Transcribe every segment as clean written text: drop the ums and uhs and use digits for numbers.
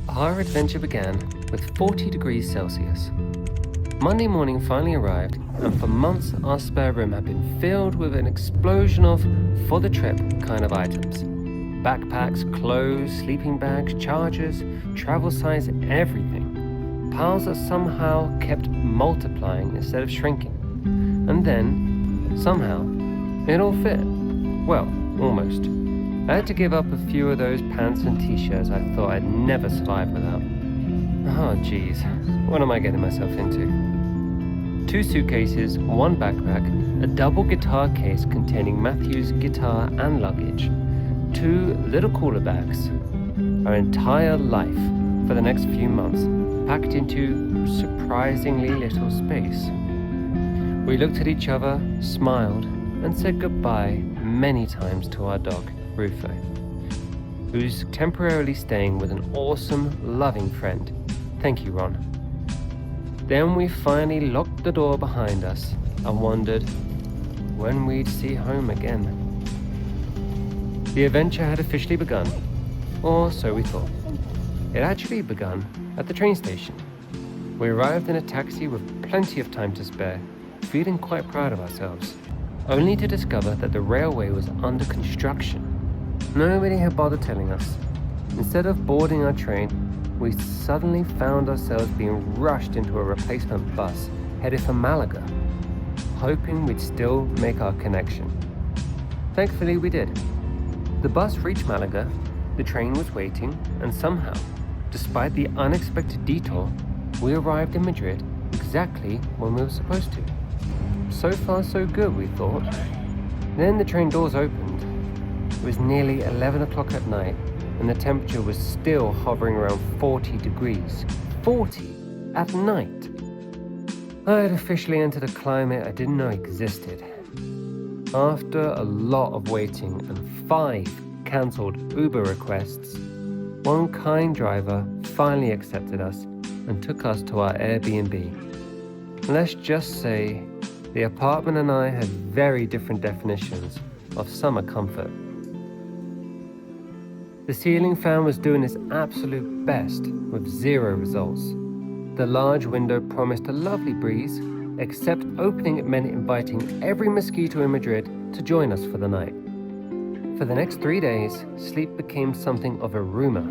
Our adventure began with 40 degrees Celsius. Monday morning finally arrived, and for months our spare room had been filled with an explosion of for the trip kind of items. Backpacks, clothes, sleeping bags, chargers, travel size, everything. Piles that somehow kept multiplying instead of shrinking. And then, somehow, it all fit. Well, almost. I had to give up a few of those pants and t-shirts I thought I'd never survive without. Oh geez, what am I getting myself into? 2 suitcases, 1 backpack, a double guitar case containing Matthew's guitar and luggage, 2 little cooler bags, our entire life for the next few months packed into surprisingly little space. We looked at each other, smiled, and said goodbye many times to our dog, Rufo, who's temporarily staying with an awesome, loving friend. Thank you, Ron. Then we finally locked the door behind us and wondered when we'd see home again. The adventure had officially begun, or so we thought. It actually begun at the train station. We arrived in a taxi with plenty of time to spare, feeling quite proud of ourselves, only to discover that the railway was under construction. Nobody had bothered telling us. Instead of boarding our train, we suddenly found ourselves being rushed into a replacement bus headed for Malaga, hoping we'd still make our connection. Thankfully, we did. The bus reached Malaga, the train was waiting, and somehow, despite the unexpected detour, we arrived in Madrid exactly when we were supposed to. So far, so good, we thought. Then the train doors opened. It was nearly 11 o'clock at night, and the temperature was still hovering around 40 degrees. 40 at night! I had officially entered a climate I didn't know existed. After a lot of waiting and 5 cancelled Uber requests, one kind driver finally accepted us and took us to our Airbnb. Let's just say the apartment and I had very different definitions of summer comfort. The ceiling fan was doing its absolute best with 0 results. The large window promised a lovely breeze, except opening it meant inviting every mosquito in Madrid to join us for the night. For the next 3 days, sleep became something of a rumor.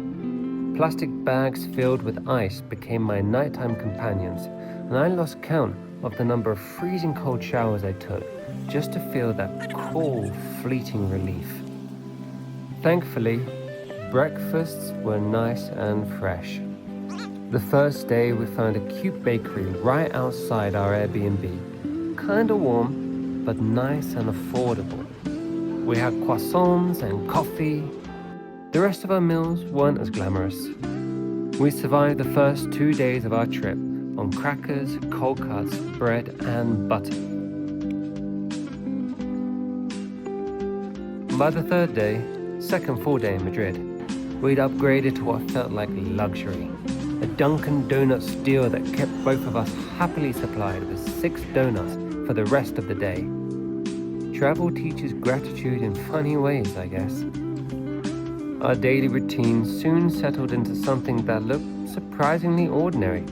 Plastic bags filled with ice became my nighttime companions, and I lost count of the number of freezing cold showers I took just to feel that cool, fleeting relief. Thankfully, breakfasts were nice and fresh. The first day we found a cute bakery right outside our Airbnb. Kinda warm, but nice and affordable. We had croissants and coffee. The rest of our meals weren't as glamorous. We survived the first 2 days of our trip on crackers, cold cuts, bread, and butter. By the 3rd day, second full day in Madrid, we'd upgraded to what felt like luxury. A Dunkin' Donuts deal that kept both of us happily supplied with 6 donuts for the rest of the day. Travel teaches gratitude in funny ways, I guess. Our daily routine soon settled into something that looked surprisingly ordinary.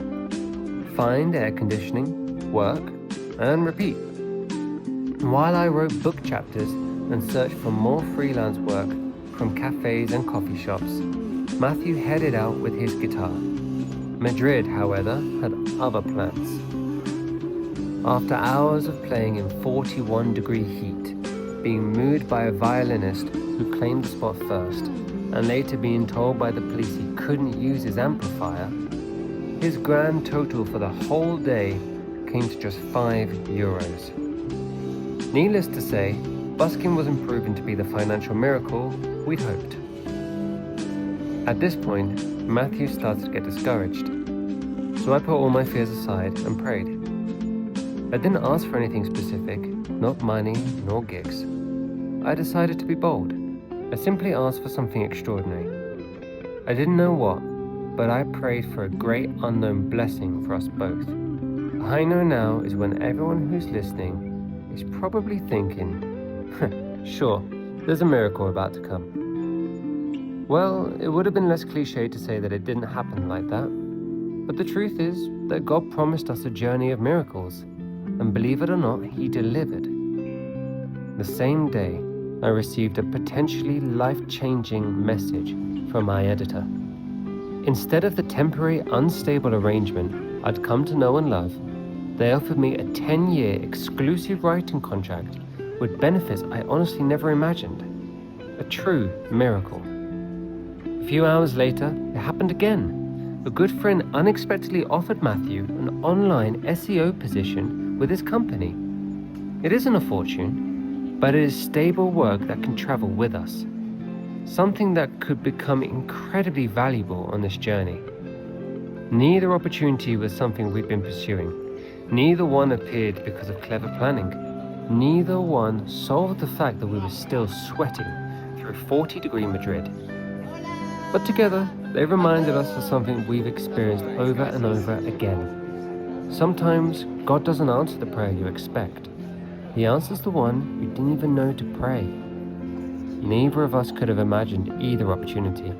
Find air conditioning, work, and repeat. While I wrote book chapters and searched for more freelance work from cafes and coffee shops, Matthew headed out with his guitar. Madrid, however, had other plans. After hours of playing in 41-degree heat, being moved by a violinist who claimed the spot first, and later being told by the police he couldn't use his amplifier, his grand total for the whole day came to just €5. Needless to say, busking wasn't proven to be the financial miracle we'd hoped. At this point, Matthew started to get discouraged, so I put all my fears aside and prayed. I didn't ask for anything specific, not money nor gigs. I decided to be bold. I simply asked for something extraordinary. I didn't know what, but I prayed for a great unknown blessing for us both. I know now is when everyone who's listening is probably thinking, sure, there's a miracle about to come. Well, it would have been less cliche to say that it didn't happen like that. But the truth is that God promised us a journey of miracles, and believe it or not, He delivered. The same day, I received a potentially life-changing message from my editor. Instead of the temporary, unstable arrangement I'd come to know and love, they offered me a 10-year exclusive writing contract with benefits I honestly never imagined. A true miracle. A few hours later, it happened again. A good friend unexpectedly offered Matthew an online SEO position with his company. It isn't a fortune, but it is stable work that can travel with us. Something that could become incredibly valuable on this journey. Neither opportunity was something we'd been pursuing. Neither one appeared because of clever planning. Neither one solved the fact that we were still sweating through 40-degree Madrid. But together, they reminded us of something we've experienced over and over again. Sometimes God doesn't answer the prayer you expect. He answers the one you didn't even know to pray. Neither of us could have imagined either opportunity.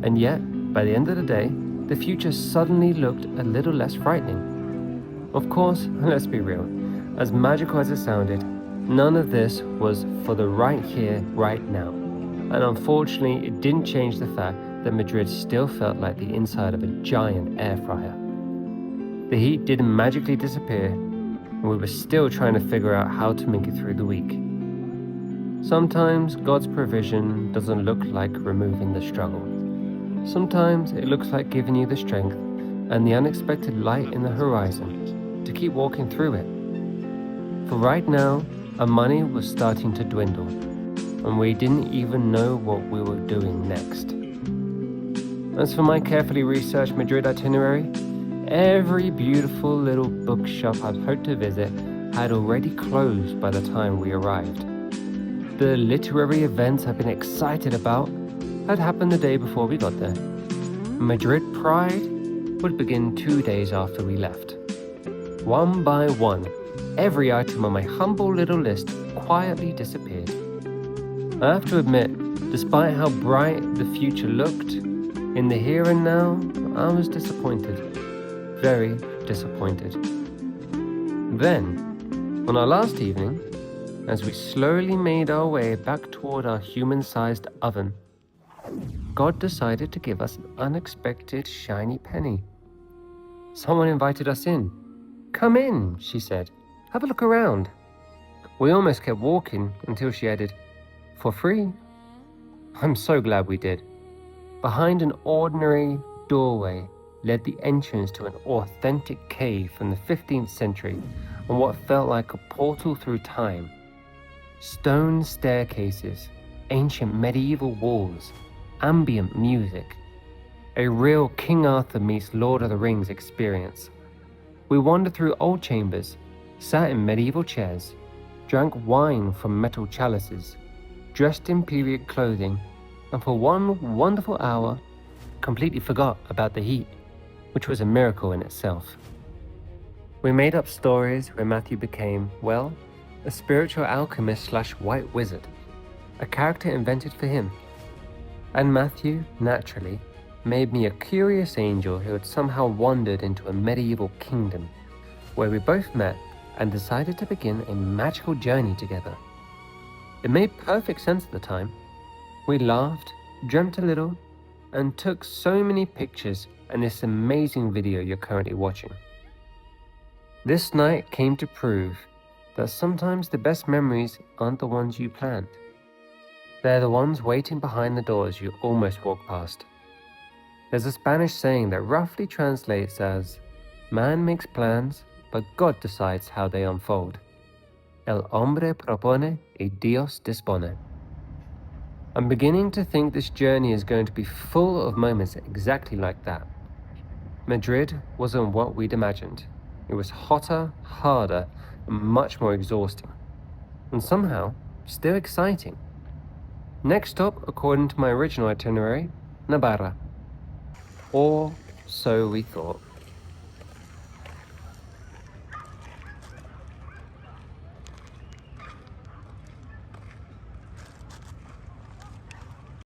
And yet, by the end of the day, the future suddenly looked a little less frightening. Of course, let's be real, as magical as it sounded, none of this was for the right here, right now. And unfortunately, it didn't change the fact that Madrid still felt like the inside of a giant air fryer. The heat didn't magically disappear, and we were still trying to figure out how to make it through the week. Sometimes God's provision doesn't look like removing the struggle. Sometimes it looks like giving you the strength and the unexpected light in the horizon to keep walking through it. For right now, our money was starting to dwindle, and we didn't even know what we were doing next. As for my carefully researched Madrid itinerary, every beautiful little bookshop I'd hoped to visit had already closed by the time we arrived. The literary events I've been excited about had happened the day before we got there. Madrid Pride would begin 2 days after we left. One by one, every item on my humble little list quietly disappeared. I have to admit, despite how bright the future looked, in the here and now, I was disappointed. Very disappointed. Then, on our last evening, as we slowly made our way back toward our human-sized oven, God decided to give us an unexpected shiny penny. Someone invited us in. "Come in," she said. "Have a look around." We almost kept walking until she added, "For free." I'm so glad we did. Behind an ordinary doorway led the entrance to an authentic cave from the 15th century on what felt like a portal through time. Stone staircases, ancient medieval walls, ambient music. A real King Arthur meets Lord of the Rings experience. We wandered through old chambers, sat in medieval chairs, drank wine from metal chalices, dressed in period clothing, and for one wonderful hour, completely forgot about the heat, which was a miracle in itself. We made up stories where Matthew became, well, a spiritual alchemist/white wizard, a character invented for him. And Matthew, naturally, made me a curious angel who had somehow wandered into a medieval kingdom, where we both met and decided to begin a magical journey together. It made perfect sense at the time. We laughed, dreamt a little, and took so many pictures in this amazing video you're currently watching. This night came to prove that sometimes the best memories aren't the ones you planned. They're the ones waiting behind the doors you almost walked past. There's a Spanish saying that roughly translates as, "Man makes plans, but God decides how they unfold. El hombre propone y Dios dispone." I'm beginning to think this journey is going to be full of moments exactly like that. Madrid wasn't what we'd imagined. It was hotter, harder, and much more exhausting. And somehow, still exciting. Next stop, according to my original itinerary, Navarra. Or so we thought.